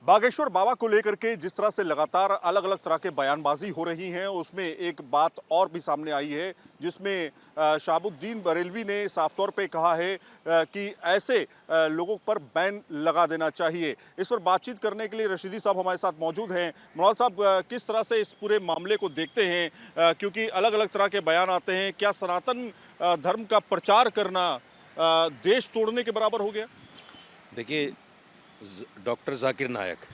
बागेश्वर बाबा को लेकर के जिस तरह से लगातार अलग अलग तरह के बयानबाजी हो रही हैं, उसमें एक बात और भी सामने आई है जिसमें शहाबुद्दीन बरेलवी ने साफ तौर पे कहा है कि ऐसे लोगों पर बैन लगा देना चाहिए। इस पर बातचीत करने के लिए रशीदी साहब हमारे साथ मौजूद हैं। मनोहर साहब, किस तरह से इस पूरे मामले को देखते हैं, क्योंकि अलग अलग तरह के बयान आते हैं। क्या सनातन धर्म का प्रचार करना देश तोड़ने के बराबर हो गया? देखिए, डॉक्टर जाकिर नायक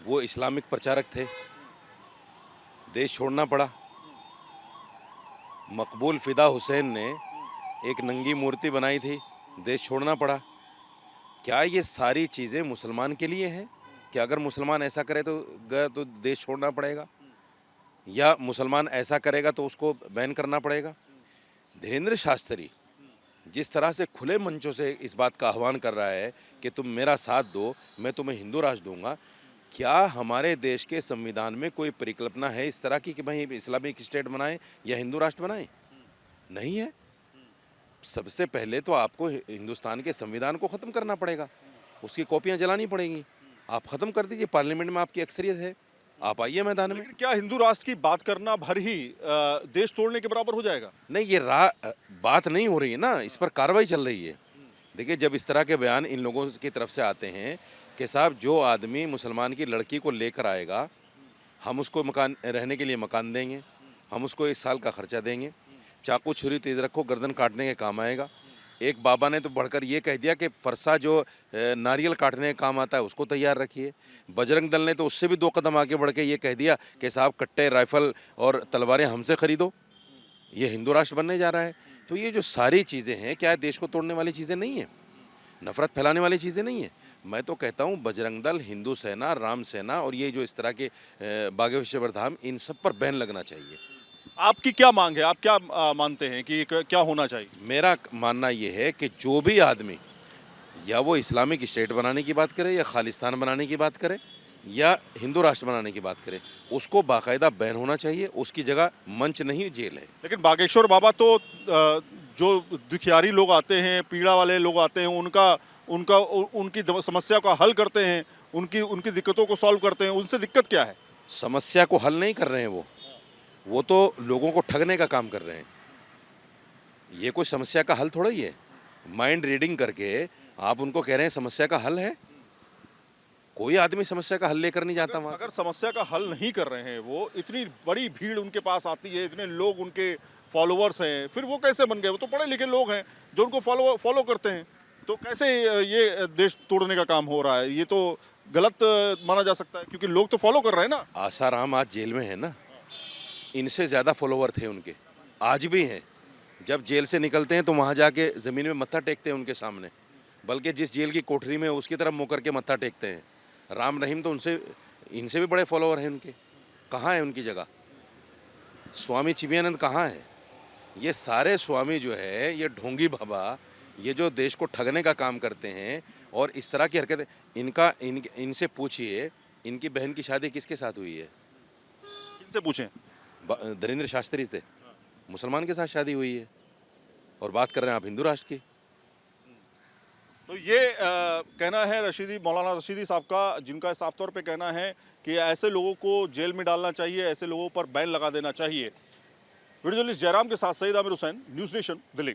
वो इस्लामिक प्रचारक थे, देश छोड़ना पड़ा। मकबूल फ़िदा हुसैन ने एक नंगी मूर्ति बनाई थी, देश छोड़ना पड़ा। क्या ये सारी चीज़ें मुसलमान के लिए हैं कि अगर मुसलमान ऐसा करे तो देश छोड़ना पड़ेगा, या मुसलमान ऐसा करेगा तो उसको बैन करना पड़ेगा? धीरेन्द्र शास्त्री जिस तरह से खुले मंचों से इस बात का आह्वान कर रहा है कि तुम मेरा साथ दो, मैं तुम्हें हिंदू राष्ट्र दूंगा, क्या हमारे देश के संविधान में कोई परिकल्पना है इस तरह की कि भाई इस्लामिक स्टेट बनाएं या हिंदू राष्ट्र बनाएं? नहीं है। सबसे पहले तो आपको हिंदुस्तान के संविधान को ख़त्म करना पड़ेगा, उसकी कॉपियाँ जलानी पड़ेंगी। आप ख़त्म कर दीजिए, पार्लियामेंट में आपकी अक्सरियत है, आप आइए मैदान में। क्या हिंदू राष्ट्र की बात करना भर ही देश तोड़ने के बराबर हो जाएगा? नहीं, ये बात नहीं हो रही है ना, इस पर कार्रवाई चल रही है। देखिए, जब इस तरह के बयान इन लोगों की तरफ से आते हैं कि साहब जो आदमी मुसलमान की लड़की को लेकर आएगा, हम उसको मकान रहने के लिए मकान देंगे, हम उसको 1 साल का खर्चा देंगे, चाकू छुरी तेज रखो, गर्दन काटने के काम आएगा। एक बाबा ने तो बढ़कर ये कह दिया कि फरसा जो नारियल काटने का काम आता है उसको तैयार रखिए। बजरंग दल ने तो उससे भी 2 कदम आगे बढ़ के ये कह दिया कि साहब कट्टे, राइफल और तलवारें हमसे खरीदो। ये हिंदू राष्ट्र बनने जा रहा है। तो ये जो सारी चीज़ें हैं, क्या देश को तोड़ने वाली चीज़ें नहीं हैं, नफ़रत फैलाने वाली चीज़ें नहीं हैं? मैं तो कहता हूँ बजरंग दल, हिंदू सेना, राम सेना और ये जो इस तरह के बागेश्वर धाम, इन सब पर बैन लगना चाहिए। आपकी क्या मांग है? आप क्या मानते हैं कि क्या होना चाहिए? मेरा मानना ये है कि जो भी आदमी या वो इस्लामिक स्टेट बनाने की बात करे, या खालिस्तान बनाने की बात करे, या हिंदू राष्ट्र बनाने की बात करे, उसको बाकायदा बैन होना चाहिए। उसकी जगह मंच नहीं, जेल है। लेकिन बागेश्वर बाबा तो जो दुखियारी लोग आते हैं, पीड़ा वाले लोग आते हैं, उनकी समस्या का हल करते हैं, उनकी दिक्कतों को सॉल्व करते हैं। उनसे दिक्कत क्या है? समस्या को हल नहीं कर रहे हैं वो तो लोगों को ठगने का काम कर रहे हैं। ये कोई समस्या का हल थोड़ा ही है। माइंड रीडिंग करके आप उनको कह रहे हैं समस्या का हल है? कोई आदमी समस्या का हल लेकर नहीं जाता वहाँ से। अगर समस्या का हल नहीं कर रहे हैं, वो इतनी बड़ी भीड़ उनके पास आती है, इतने लोग उनके फॉलोअर्स हैं, फिर वो कैसे बन गए? वो तो पढ़े लिखे लोग हैं जो उनको फॉलो करते हैं। तो कैसे ये देश तोड़ने का काम हो रहा है? ये तो गलत माना जा सकता है, क्योंकि लोग तो फॉलो कर रहे हैं ना। आसाराम आज जेल में है ना, इनसे ज़्यादा फॉलोवर थे उनके, आज भी हैं। जब जेल से निकलते हैं तो वहाँ जाके ज़मीन में मत्था टेकते हैं उनके सामने, बल्कि जिस जेल की कोठरी में उसकी तरफ मुँह करके मत्था टेकते हैं। राम रहीम तो इनसे भी बड़े फॉलोवर हैं उनके। कहाँ है उनकी जगह? स्वामी चिन्मयानंद कहाँ है? ये सारे स्वामी जो है, ये ढोंगी बाबा, ये जो देश को ठगने का काम करते हैं और इस तरह की हरकतें, इनसे पूछिए इनकी बहन की शादी किसके साथ हुई है? किनसे पूछें? धीरेन्द्र शास्त्री से, मुसलमान के साथ शादी हुई है, और बात कर रहे हैं आप हिंदू राष्ट्र की। तो ये कहना है मौलाना रशीदी साहब का, जिनका साफ तौर पे कहना है कि ऐसे लोगों को जेल में डालना चाहिए, ऐसे लोगों पर बैन लगा देना चाहिए। वीडियो जर्नलिस्ट जयराम के साथ सईद आमिर हुसैन, न्यूज़ नेशन, दिल्ली।